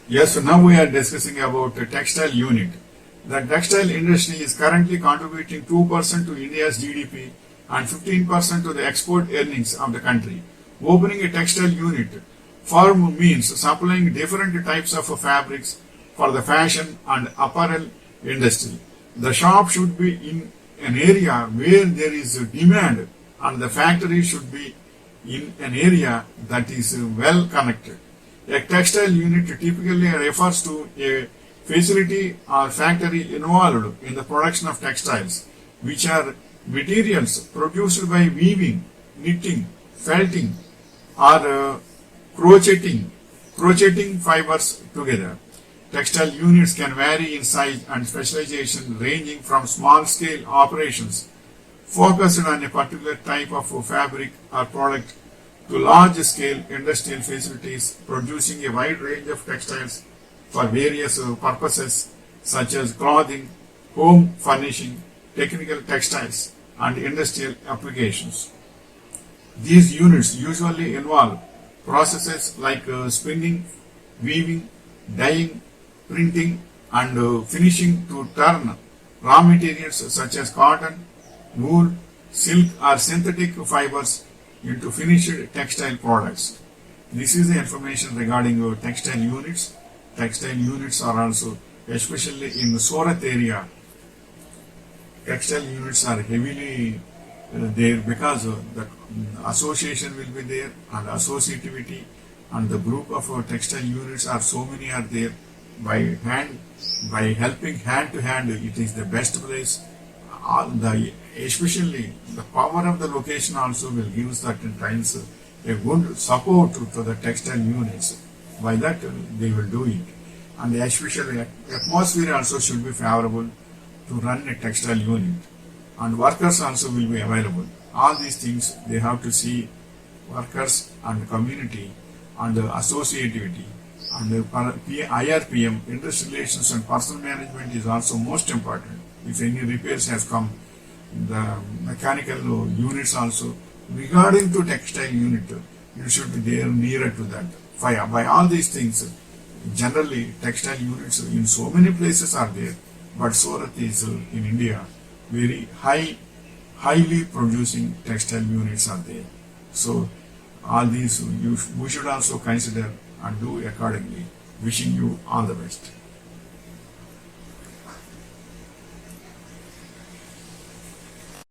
Yes, so now we are discussing about the textile unit. The textile industry is currently contributing 2% to India's GDP and 15% to the export earnings of the country. Opening a textile unit firm means supplying different types of fabrics for the fashion and apparel industry. The shop should be in an area where there is demand, and the factory should be in an area that is well connected. A textile unit typically refers to a facility or factory involved in the production of textiles, which are materials produced by weaving, knitting, felting, or crocheting fibers together. Textile units can vary in size and specialization, ranging from small-scale operations focused on a particular type of fabric or product to large-scale industrial facilities producing a wide range of textiles for various purposes such as clothing, home furnishing, technical textiles, and industrial applications. These units usually involve processes like spinning, weaving, dyeing, printing, and finishing to turn raw materials such as cotton, wool, silk, or synthetic fibers into finished textile products. This is the information regarding textile units. Textile units are also, especially in the Surat area, textile units are heavily there because the association will be there and associativity, and the group of textile units are so many are there. By helping hand to hand, it is the best place. Especially the power of the location also will give certain times a good support to the textile units. By that they will do it, and especially atmosphere also should be favorable to run a textile unit, and workers also will be available. All these things they have to see, workers and community and associativity, and IRPM, industrial relations and personal management is also most important. If any repairs has come, the mechanical units also regarding to textile unit, you should be there nearer to that. By all these things, generally textile units in so many places are there, but Surat is in India very highly producing textile units are there. So all these we should also consider and do accordingly. Wishing you all the best.